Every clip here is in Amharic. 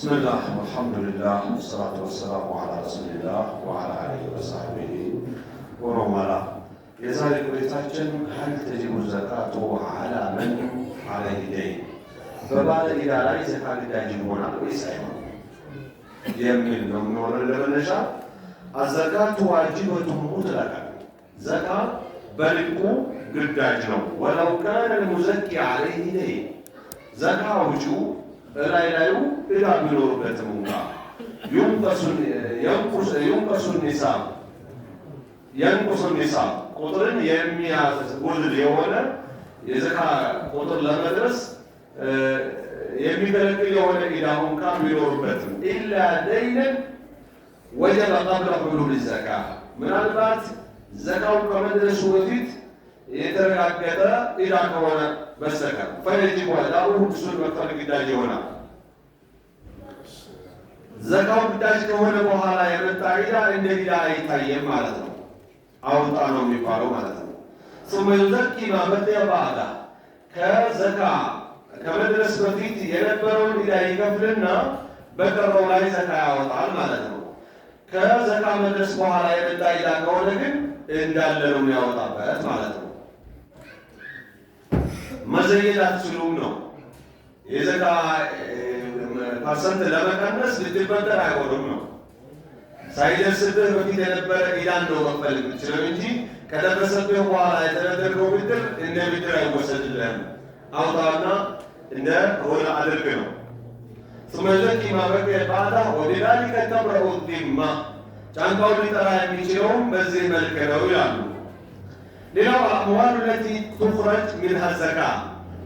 بسم الله والحمد لله والصلاة والسلام على رسول الله وعلى آله وصحبه ومن والاه. የዛሬ ቆይታችን هل تجب الزكاة على من عليه دين በባለ ዕዳ ላይ ዘካ ግዳጅ ይሆናል ወይስ አይሆንም የሚል ነው የሚሆነው። ለመነሻ الزكاة واجبة مطلقا ዘካ በልቁ ግዳጅ ነው። ولو كان المزكي عليه دين ዘካ ውጪው ላይላዩ ዕዳ ቢኖርበትም እንኳ ينقص النصاب ቁጥርን የሚያጎድል የሆነ የዘካ ቁጥር ለመድረስ የሚከለክል የሆነ ዕዳ እንኳ ቢኖርበትም ኢላ ደይነን ወጀበ ቀብለ ሑሉል ዘካ ምናልባት ዘካው ከመድረሱ በፊት የተረጋገጠ ዕዳ ከሆነ በስተቀር ፈየጅብ አዳኡሁ እሱን መክፈል ግዳጅ ይሆናል። ዘካው ግዳጅ ከሆነ በኋላ የመጣ ዕዳ እንደ ዕዳ አይታየም ማለት ነው። አውጣ ነው የሚባለው ማለት ነው። ثم يزكي ما بقي بعده ከዘካ ከመድረስ በፊት የነበረውን ዕዳ ይከፍልና በቀረው ላይ ዘካ ያወጣል ማለት ነው። ከዘካ መድረስ በኋላ የመጣ ዕዳ ከሆነ ግን እንዳለ ነው የሚያወጣበት ማለት ነው። መዘየድ አትችሉም ነው። የዘካ ፐርሰንት ለመቀነስ ልትበደር አይሆንም ነው። ሳይደርስብህ በፊት የነበረ ዕዳን ነው መክፈል የምትችለው እንጂ ከደረሰብህ በኋላ የተበደርከው ብድር እንደ ብድር አይወሰድልህም። አውጣና እንደ ሆነ አድርግ ነው። ثم يزكي ما بقي بعده وبذلك تبرأ الذمة ጫንቃው ሊጠራ የሚችለውም በዚህ መልክ ነው ይላሉ። ሌላው አምዋሉ ለቲ ቱኽረጅ ሚንሃ ዘካ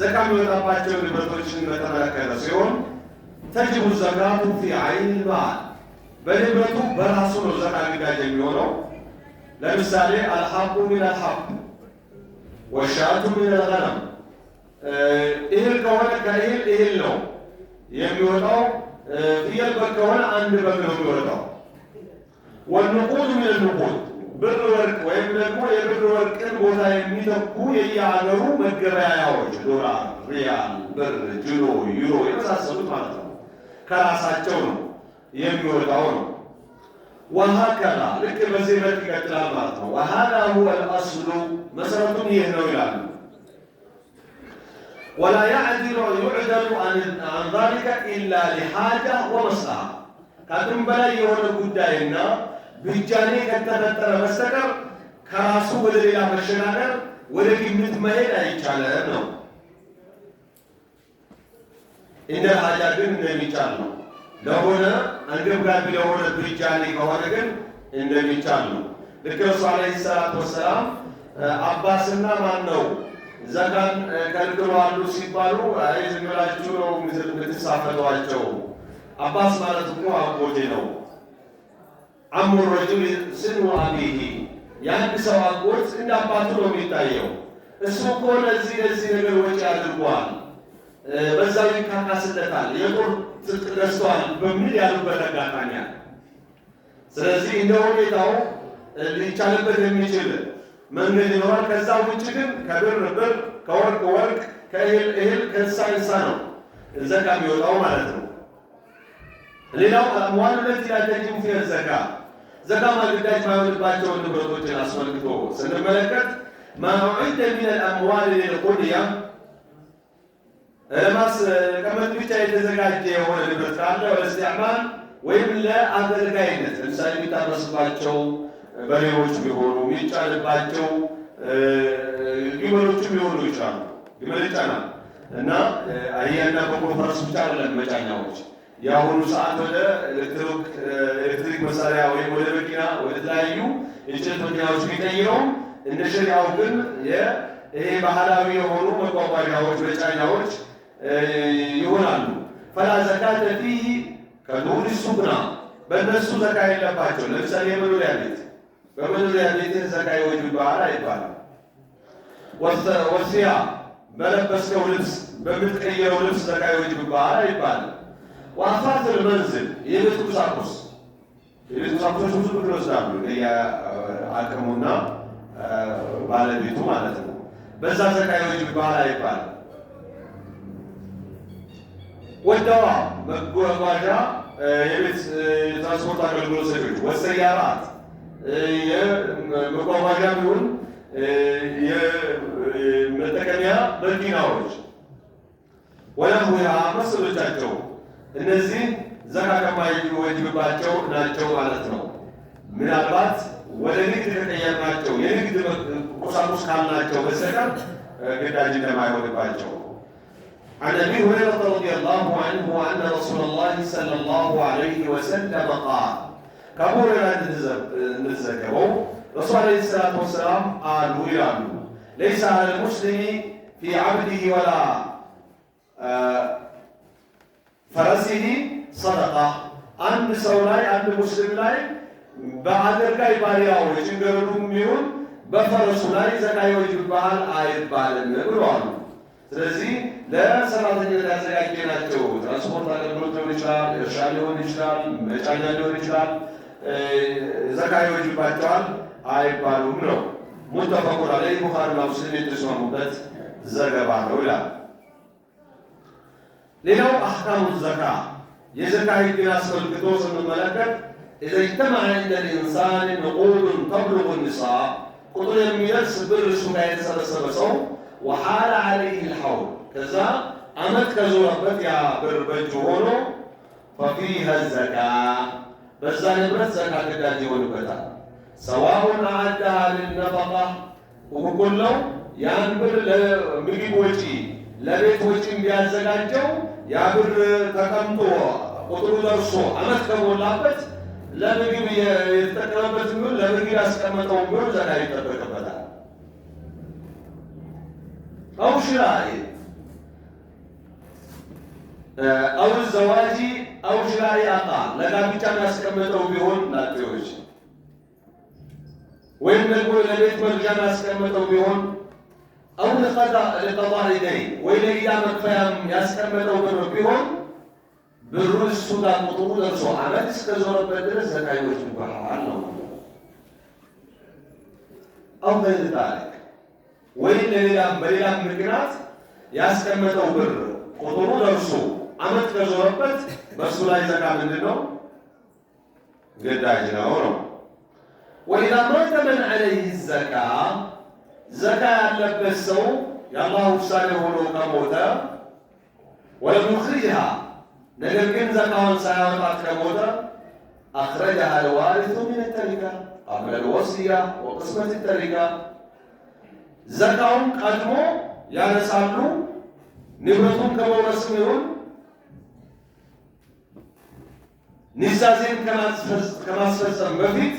ዘካ የሚወጣባቸው ንብረቶችን በተመለከተ ሲሆን ተጅቡ ዘካቱ ፊ ዐይን ልማል በንብረቱ በራሱ ነው ዘካ ግዳጅ የሚሆነው። ለምሳሌ አልሐቡ ሚን አልሐብ ወሻቱ ሚን አልገነም እህል ከሆነ ከእህል እህል ነው የሚወጣው። ፍየል በግ ከሆነ አንድ በግ ነው የሚወጣው። ወንቁድ ሚን ንቁድ ብር ወርቅ ወይም ደግሞ የብር ወርቅን ቦታ የሚተኩ የየሀገሩ መገበያያዎች ዶላር፣ ሪያል፣ ብር፣ ጅሮ፣ ዩሮ የመሳሰሉት ማለት ነው ከራሳቸው ነው የሚወጣው ነው። ወሀከዛ ልክ በዚህ መልክ ይቀጥላል ማለት ነው። ወሀዛ ሁወ አልአስሉ መሰረቱም ይህ ነው ይላሉ። ወላ ያዕዲሉ ዩዕደሉ አን ዛሊከ ኢላ ሊሓጃ ወመስለሓ ከአቅም በላይ የሆነ ጉዳይና ብጃኔ ከተፈጠረ በስተቀር ከራሱ ወደ ሌላ መሸጋገር ወደ ግምት መሄድ አይቻልም ነው። እንደ ሀጃ ግን እንደሚቻል ነው። ለሆነ አንገብጋቢ ለሆነ ብጃኔ ከሆነ ግን እንደሚቻል ነው። ልክ ረሱል ዓለይሂ ሰላቱ ወሰላም አባስና ማን ነው ዘካን ከልክለዋል ሲባሉ አይ ዝም ብላችሁ ነው የምትሳፈጧቸው። አባስ ማለት እኮ አጎቴ ነው። አሙ ረጁል ስኑ አቢሂ የአንድ ሰው አጎት እንደ አባቱ ነው የሚታየው። እሱ እኮ ለዚህ ነገር ወጪ አድርጓል፣ በዛው ይካካስለታል፣ የጦር ትጥቅ ገዝቷል በሚል ያሉበት አጋጣሚ አለ። ስለዚህ እንደ ሁኔታው ሊቻልበት የሚችል መንገድ ይኖራል። ከዛ ውጭ ግን ከብር ብር፣ ከወርቅ ወርቅ፣ ከእህል እህል፣ ከእንስሳ እንስሳ ነው ዘካ የሚወጣው ማለት ነው። ሌላው አምዋሉ ለቲ ላ ተጅቡ ፊሃ ዘካ ዘካ ግዳጅ ማይሆንባቸውን ንብረቶችን አስመልክቶ ስንመለከት ማ ዑደ ሚን አልአምዋል ሊልቁድያ ለማስቀመጥ ብቻ የተዘጋጀ የሆነ ንብረት ካለ ወለስቲዕማል ወይም ለአገልጋይነት ለምሳሌ የሚታረስባቸው በሬዎች ቢሆኑ የሚጫንባቸው ግመሎችም ሊሆኑ ይችላሉ። ግመል ይጫናል እና አህያና በቅሎ ፈረስ ብቻ አይደለም መጫኛዎች። የአሁኑ ሰዓት ወደ ኤሌክትሪክ መሳሪያ ወይም ወደ መኪና ወደ ተለያዩ የጭነት መኪናዎች ቢቀይረው እንደ ሸሪዓው ግን ይሄ ባህላዊ የሆኑ መጓጓዣዎች መጫኛዎች ይሆናሉ። ፈላ ዘካተ ፊህ ከዱር ሱቅና በእነሱ ዘካ የለባቸው። ለምሳሌ የመኖሪያ ቤት በመኖሪያ ቤት ዘካ ይወጅብሃል አይባልም። ወሲያ በለበስከው ልብስ በምትቀየረው ልብስ ዘካ ይወጅብሃል አይባልም። ወአፋት المنزل የቤት ቁሳቁሶች ብዙ ብር ይወስዳሉ አቅሙና ባለቤቱ ማለት ነው። በዛ ዘካ ይወጅብሃል አይባልም። والدوام مጓጓዣ የቤት ትራንስፖርት አገልግሎት ሰጪዎች ወሰያራት የመጓጓዣ ቢሆን የመጠቀሚያ መኪናዎች ወለሙያ መስሎቻቸው እነዚህ ዘካ ከማይወጅብባቸው ናቸው ማለት ነው። ምናልባት ወደ ንግድ ከቀየርናቸው የንግድ ቁሳቁስ ካልናቸው በስተቀር ግዳጅ እንደማይሆንባቸው عن أبي هريرة رضي الله عنه أن رسول الله صلى الله عليه وسلم قال كأبو هريرة نتذكره رسول عليه الصلاة والسلام قالوا يعلم ليس على المسلم في عبده ولا فرسه صدقة عند سولاي عند مسلم لاي بعد الكاي بارياوي شنقرنهم يقول بفرسو لاي زكاة يوجب بحال آية بحال النبروان ስለዚህ ለሰራተኞች ያዘጋጀናቸው ትራንስፖርት አገልግሎት ሊሆን ይችላል፣ እርሻ ሊሆን ይችላል፣ መጫኛ ሊሆን ይችላል፣ ዘካ ይወጅባቸዋል አይባሉም ነው። ሙተፈቁን ዐለይሂ ቡኻሪና ሙስሊም የተስማሙበት ዘገባ ነው ይላል። ሌላው አህካሙ ዘካ የዘካ ሕግን አስመልክቶ ስንመለከት ኢዛ ኢጅተመዐ ዐንደ ልኢንሳን ንቁዱን ተብሉጉ ኒሳብ ቁጥር የሚደርስ ብር እሱ ጋር የተሰበሰበ ሰው وحال عليه الحول كذا أمد كزوربت يا بربج هونو ففيها الزكاة بس نبرت زكاة الداجي ونبتا سواء أعدها للنفقة وكله ينبر لمجيب وجي لبيت وجي بيازجاجو يا بر تكمتو قطرو درسو أمد كمولابت لمجيب يتكلمت من لمجيب أسكمتو من زكاة يتبقى أو شراء أو الزواج أو شراء أقال لكن بيتان أسكمتو بيهون لا تيوش وين نقول لبيت مرجان أسكمتو بيهون أو لقضاء دين وين إذا مكفيهم يسكمتو بيهون بالرؤس السودان مطلوب درسو عمل اسكزور بدرس زكاة يوجب بحال أو غير ذلك ወይም በሌላም ምክንያት ያስቀመጠው ብር ቁጥሩ ደርሶ ዓመት ከዞረበት በእሱ ላይ ዘካ ምንድን ነው? ግዳጅ ነው ነው። ወኢዛ ማተ መን ዐለይሂ ዘካ ዘካ ያለበት ሰው የአላህ ውሳኔ ሆኖ ከሞተ ወለም ዩኽሪጅሃ ነገር ግን ዘካውን ሳያወጣት ከሞተ አኽረጀሃ አልዋሪሱ ሚነ ተሪካ ቀብለ ልወሲያ ወቅስመት ተሪካ ዘካውን ቀድሞ ያነሳሉ። ንብረቱን ከመውረስም ይሁን ኒዛዜን ከማስፈጸም በፊት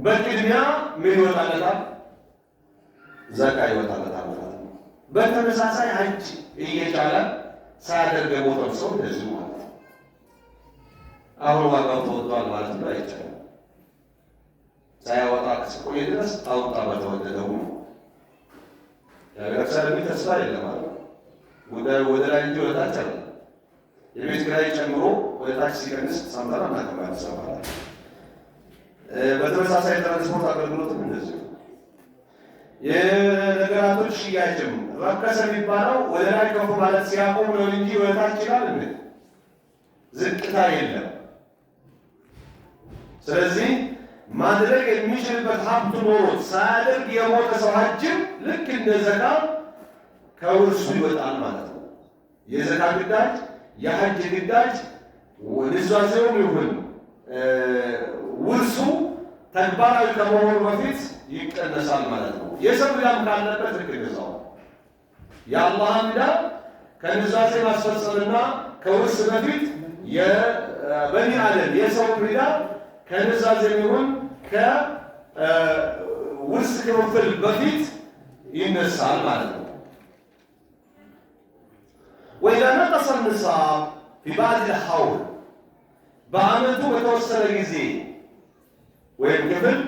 በቅድሚያ ምን ይወጣለታል? ዘካ ይወጣለታል ማለት ነው። በተመሳሳይ ሐጅ እየቻለ ሳያደርግ የሞተው ሰው እንደዚሁ ማለት ነው። አሁን ዋጋው ተወዷል ማለት ነው አይቻልም። ሳያወጣ እስከቆየ ድረስ አውጣ በተወደደው ነው። ያገርሳል ተስፋ የለም ማለት ነው። ጉዳዩ ወደ ላይ እንጂ ወደ ታች አይደለም። የቤት ኪራይ ጨምሮ ወደ ታች ሲቀንስ ሳምታና ማከማል ሰማል። በተመሳሳይ ትራንስፖርት አገልግሎትም እንደዚሁ የነገራቶች ሽያጭም ረከሰ የሚባለው ወደ ላይ ከፍ ማለት ሲያቆም ነው እንጂ ወደ ታች ይችላል እንዴ? ዝቅታ የለም። ስለዚህ ማድረግ የሚችልበት ሀብት ኖሮት ሳያደርግ የሞተ ሰው ሐጅም ልክ እንደ ዘካ ከውርሱ ይወጣል ማለት ነው። የዘካ ግዳጅ የሐጅ ግዳጅ ንዛዜውም ይሁን ውርሱ ተግባራዊ ከመሆኑ በፊት ይቀነሳል ማለት ነው። የሰው ዕዳም ካለበት ልክ እንደዛው የአላህ ዕዳ ከንዛዜ ማስፈጸምና ከውርስ በፊት የበኒ አደም የሰው ዕዳ ከንዛዜ ይሁን ከውርስ ክፍል በፊት ይነሳል ማለት ነው። وإذا نقص النصاب في بعض الحول በዓመቱ በተወሰነ ጊዜ ወይም ክፍል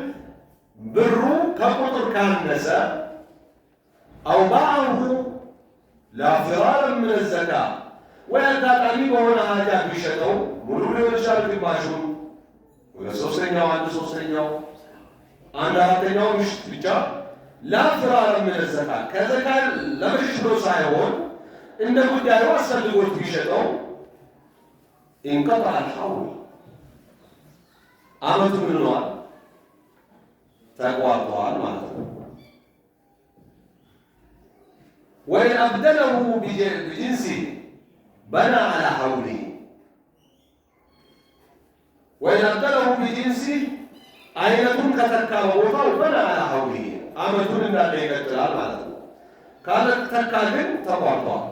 ብሩ ከቁጥር ካነሰ أو باعه لا فرارا من الزكاة ወይ አጋጣሚ በሆነ ሀጃ ቢሸጠው ሙሉ ሊሆን ይችላል፣ ግማሹን ወደ ሶስተኛው አንድ ሶስተኛው አንድ አራተኛው ምሽት ብቻ لا فرارا من الزكاة ከዘካ ለመሸሽ ሳይሆን እንደ ጉዳዩ አስፈልጎት ቢሸጠው انقطع الحول عملت من النوع تقوى الطوال معناته. وإن أبدله بجنسه بنى على حوله. وإن أبدله بجنسه أينة كتكا بنى على حوله عملت من ذلك الطوال معناته. كانت تكا تقوى الطوال.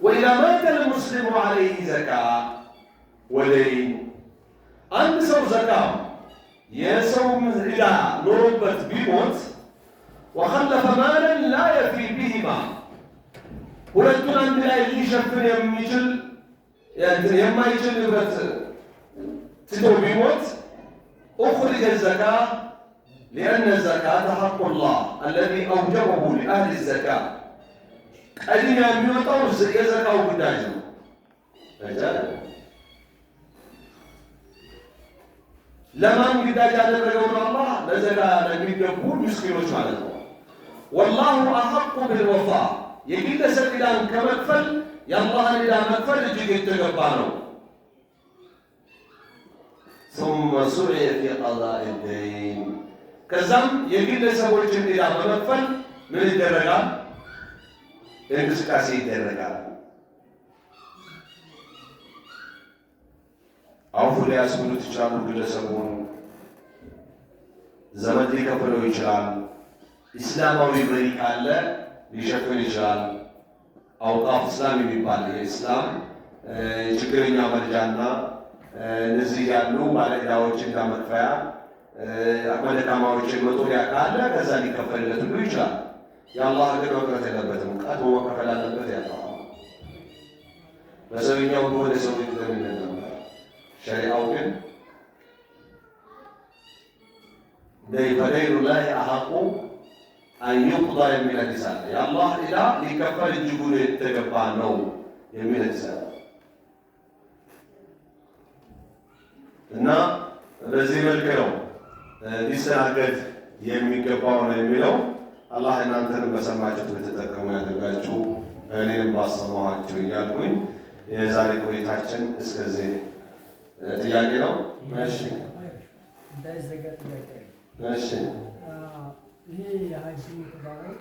وإذا مات المسلم عليه زكاة ودين አንድ ሰው ዘካ የሰው ዕዳ ኖሮበት ቢሞት وخلف مالا لا يفي بهما ሁለቱን አንድ ላይ ሊሸፍን የማይችል ንብረት ትቶ ቢሞት أخرج الزكاة لأن الزكاة حق الله الذي أوجبه لأهل الزكاة قديم የሚወጣው የዘካው ጉዳይ ነው። ለማን ግዳጅ ያደረገው ነው? አላህ ለዘካ ለሚገቡ ምስኪኖች ማለት ነው። والله أحق بالوفاء የግለሰብ ዕዳን ከመክፈል የአላህን ዕዳ መክፈል እጅግ የተገባ ነው። ثم سعي في قضاء الدين ከዛም የግለሰቦችን ዕዳ በመክፈል ምን ይደረጋል? እንቅስቃሴ ይደረጋል። አውፉ ሊያስብሉት ይችላሉ። ግለሰቡን ዘመድ ሊከፍለው ይችላል። ኢስላማዊ መሪ ካለ ሊሸፍን ይችላል። አውቃፍ እስላም የሚባል የእስላም ችግረኛ መርጃና እነዚህ ያሉ ባለዕዳዎችን ለመክፈያ አቅመ ደካማዎችን መጦሪያ ካለ ከዛ ሊከፈልለት ሁሉ ይችላል። የአላህ ግን መቅረት የለበትም። ቀድሞ መከፈል አለበት። ያለው በሰውኛው በሆነ ሰው ይዘምነው ሸሪዓው ግን በደይኑ ላይ አሐቁ አን ይቅዳ የሚል ሐዲስ አለ። የአላህ ዕዳ ሊከፈል እጅጉን የተገባ ነው የሚል ሐዲስ አለ እና በዚህ መልክ ነው ሊስተናገድ የሚገባው ነው የሚለው። አላህ እናንተንም በሰማችሁት ብትጠቀሙ ያደርጋችሁ እኔንም ባሰማኋችሁ እያልኩኝ የዛሬ ቆይታችን እስከዚህ ጥያቄ ነው። እሺ እንዳይዘጋ ጥያቄ። እሺ ይሄ የሀጂ ተባረክ